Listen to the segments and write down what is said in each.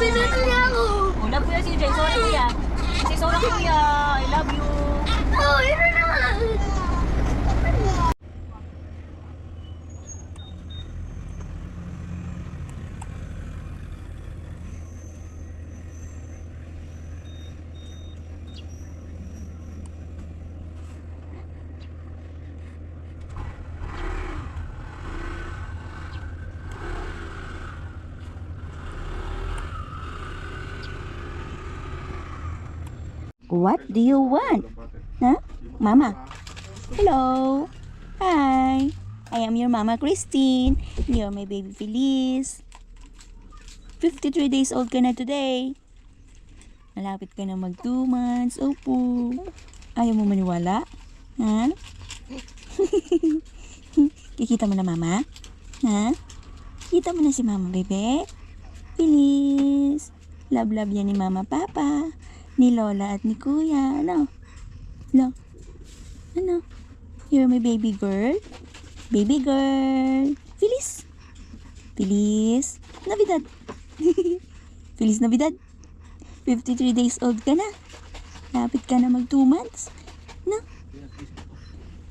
Pinutol niya ako. Oh, love ko yan si Jay. Sorry, kuya. Say sorry, kuya. I love you. Oh, yun na naman. What do you want? Huh? Mama? Hello? Hi. I am your mama, Christine. You're my baby, Feliz. 53 days old ka na today. Malapit ka na mag 2 months. Opo. Ayaw mo maniwala? Ha? Kikita mo na, mama? Ha? Kita mo na si mama, bebe? Feliz. Love yan ni mama, papa. Ni Lola at ni Kuya. Ano? Ano? You're my baby girl? Baby girl. Feliz. Feliz Navidad. Feliz Navidad. 53 days old ka na. Lapit ka na mag 2 months. No?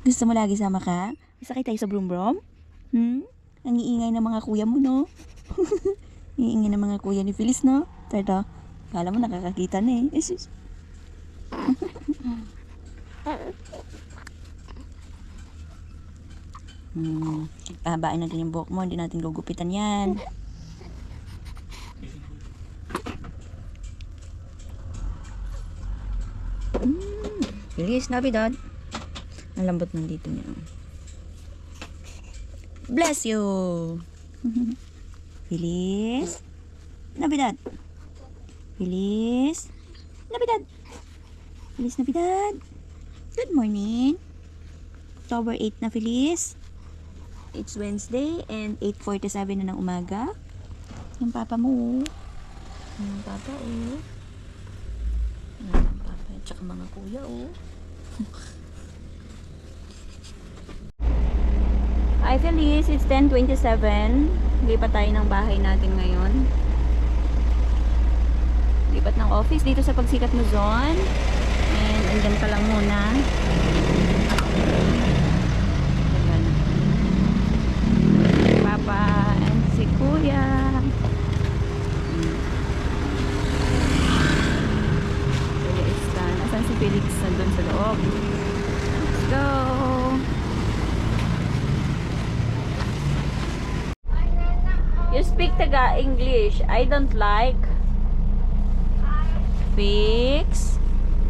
Gusto mo lagi sama ka? Sakay tayo sa brum-brum? Ang iingay ng mga kuya mo, no? Iingay ng mga kuya ni Feliz, no? Tara. Kala mo nakakakita na eh. Isis. Pahabain natin yung buhok mo. Hindi natin gugupitan yan. Feliz Navidad. Ang lambot nandito niya. Bless you. Feliz Navidad. Feliz Navidad. Feliz Navidad. Good morning. October 8 na, Feliz. It's Wednesday and 8:47 na ng umaga. Yung papa mo. Yung papa, oh. Yung papa, tsaka mga kuya, oh. Hi, Feliz. It's 10:27. Lipat tayo ng bahay natin ngayon. Lipat ng office dito sa Pagsikat Luzon. And andyan ka lang muna. Ayan. Papa and si Kuya. Kuya Istan. Asan si Felix? Nandun sa loob. Let's go! You speak Taga-English. I don't like. Fix.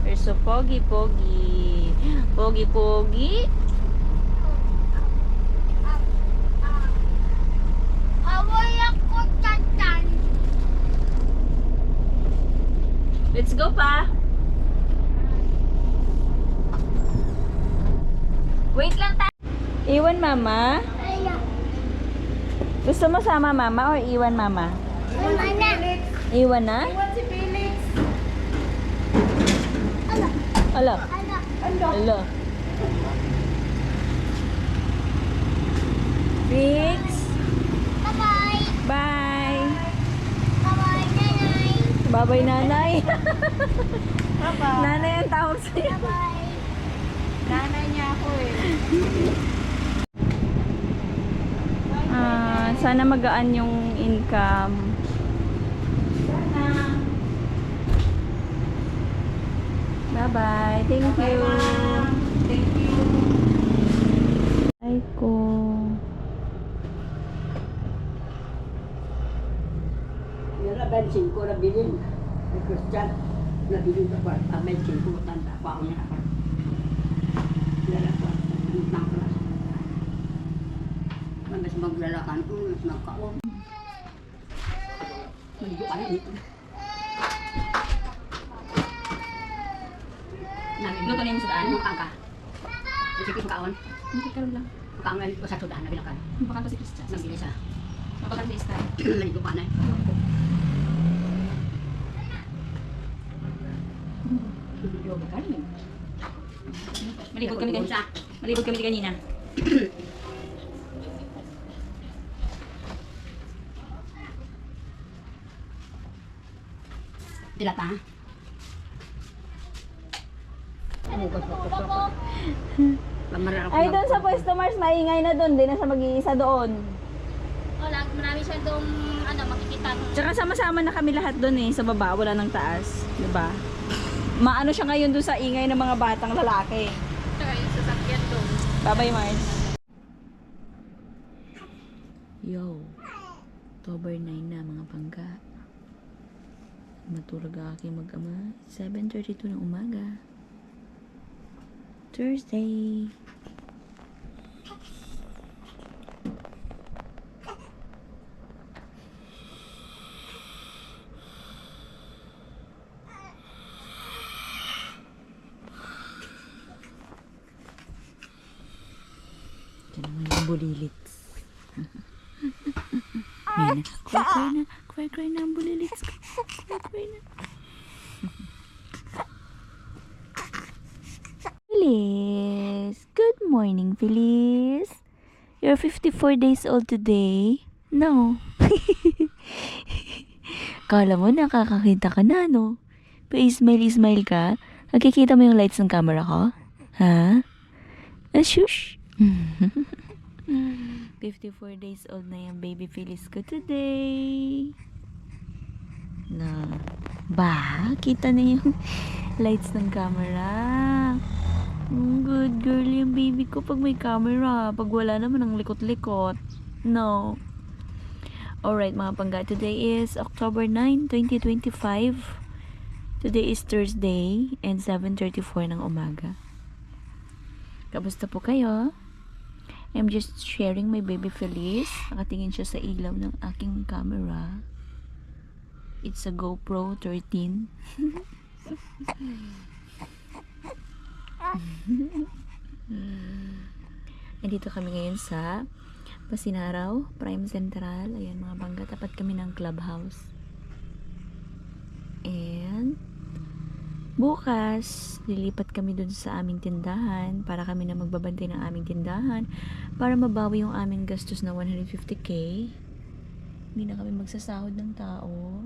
You're so pogi-pogi. Pogi-pogi. Away ako tatan. Let's go pa. Wait lang tayo. Iwan mama. Ayan. Gusto mo sama mama or iwan mama? Mama na. Iwan na? Si Felix. Ala. Ano? Ala. Fix. Bye-bye. Bye. Bye-bye, nanay. Babay nanay. Bye-bye. Nanay ang tawag sa'yo. Bye-bye. Nanay niya ako eh. Sana magaan yung income. Bye-bye. Thank you. Thank you. Ay ko. Yara bensin ko na bilin. Ay Christian, nabilin ko pa. Bensin ko, tanda pa ako niya. Yara ko, nang klas. Mas maglalakan ko, mas magkaon. Maligo ka na dito. Luto na yung sudaan. Mukang ka. Sige, makaon. Hindi ka lang. Mukang nga ko sa sudahan, nabilakan. Baka si Christian. Nabilis ha. Baka si Star. Maligo ka na. Yoga ka rin. Malibog kami kanina. Malibog kami kanina. Dilata. Ay, doon sa pwesto Mars, maingay na doon. Di na siya mag-iisa doon. Wala, marami siya doon, makikita. Tsaka sama-sama na kami lahat doon eh, sa baba, wala nang taas. Diba? Maano siya ngayon doon sa ingay ng mga batang lalaki. Tsaka yung sasakyan doon. Bye-bye, Mars. Yo, October 9 na mga pangga. Matulog ang aking mag-ama. 7:32 ng umaga. Thursday. Diyan naman yung bulilits. Yan na. Cry na ang bulilits ko. Cry na. Feliz! Good morning, Feliz! You're 54 days old today? No. Kala mo nakakakita ka na, no? Pa-smile ka? Nakikita mo yung lights ng camera ko? Ha? Shush! 54 days old na yung baby Feliz ko today. Na, ba? Kita na yung lights ng camera. Good girl yung baby ko pag may camera. Pag wala naman ang likot-likot. No. Alright mga pangga, today is October 9, 2025. Today is Thursday and 7:34 ng umaga. Kamusta po kayo? I'm just sharing my baby Feliz. Nakatingin siya sa ilaw ng aking camera. It's a GoPro 13. Andito kami ngayon sa Pasinaraw, Prime Central. Ayan mga bangga, tapat kami ng clubhouse. And bukas, lilipat kami dun sa aming tindahan para kami na magbabantay ng aming tindahan para mabawi yung aming gastos na 150k. Hindi na kami magsasahod ng tao.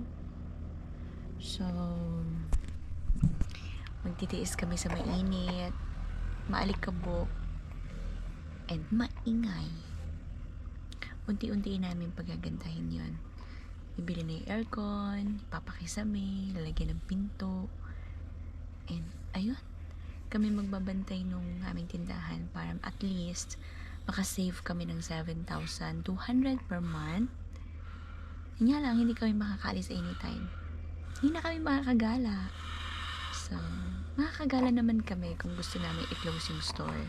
So, magtitiis kami sa mainit, maalikabok, and maingay. Unti-unti namin pagagandahin yon. Bibili na yung aircon, ipapakisame, lalagyan ng pinto, and ayun, kami magbabantay nung aming tindahan para at least makasave kami ng 7,200 per month. Nga lang, hindi kami makakaalis anytime. Hindi na kami makakagala. So, makakagala naman kami kung gusto namin i-close yung store.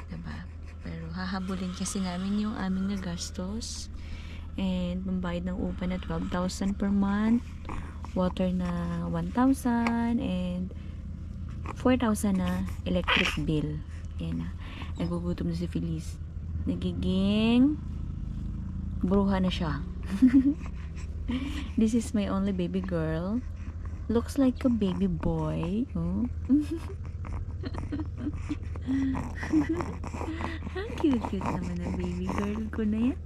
Diba? Pero hahabulin kasi namin yung aming nagastos. And pambayad ng upa na 12,000 per month. Water na 1,000. And 4,000 na electric bill. Yan na. Nagugutom na si Feliz. Nagiging bruha na siya. This is my only baby girl. Looks like a baby boy. Oh. Ang cute naman ang baby girl ko na yan.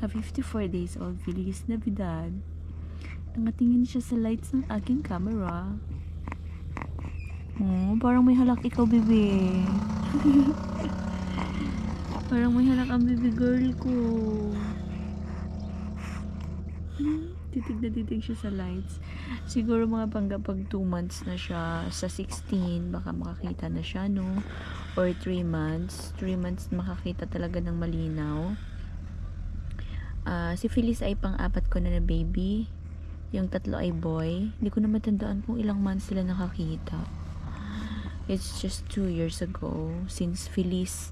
A 54 days old Feliz Navidad. Nangatingin siya sa lights ng aking camera. Oh, parang may halak ikaw, bebe. Parang may halak ang baby girl ko. Titig na titig siya sa lights. Siguro mga pangga pag 2 months na siya, sa 16 baka makakita na siya, no? Or 3 months. 3 months makakita talaga ng malinaw. Si Feliz ay pang-4 ko na baby. Yung 3 ay boy. Hindi ko na matandaan kung ilang months sila nakakita. It's just 2 years ago since Felix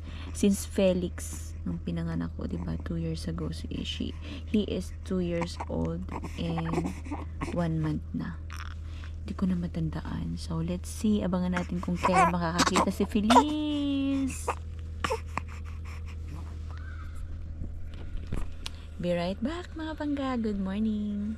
nung pinanganak ko, diba? 2 years ago he is 2 years old and 1 month na. Hindi ko na matandaan. So let's see, abangan natin kung kailan makakakita si Feliz. Be right back mga pangga. Good morning.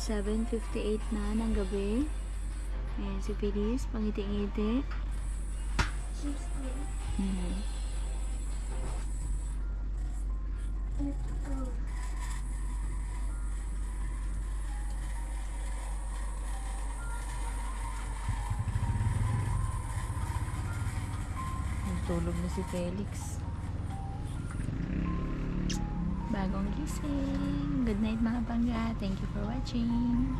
7:58 na ng gabi. Ayan, si Feliz, pangiti-ngiti. Tulog na si Felix. Bagong gising. Good night mga bangga. Thank you for watching.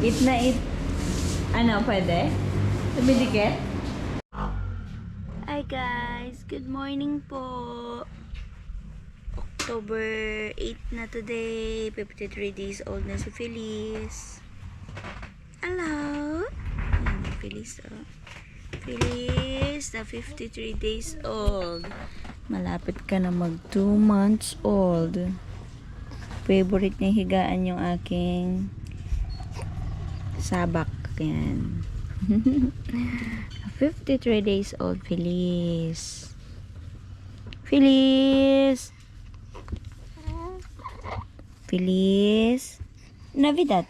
Eat na eat. Ano, pwede? Tumidikit? Hi guys! Good morning po! October 8 na today. 53 days old na si Feliz. Hello! Ayan, Feliz, oh. Feliz na 53 days old. Malapit ka na mag 2 months old. Favorite niya higaan yung aking sabak. Yan. 53 days old, Feliz. Feliz! Feliz! Navidad!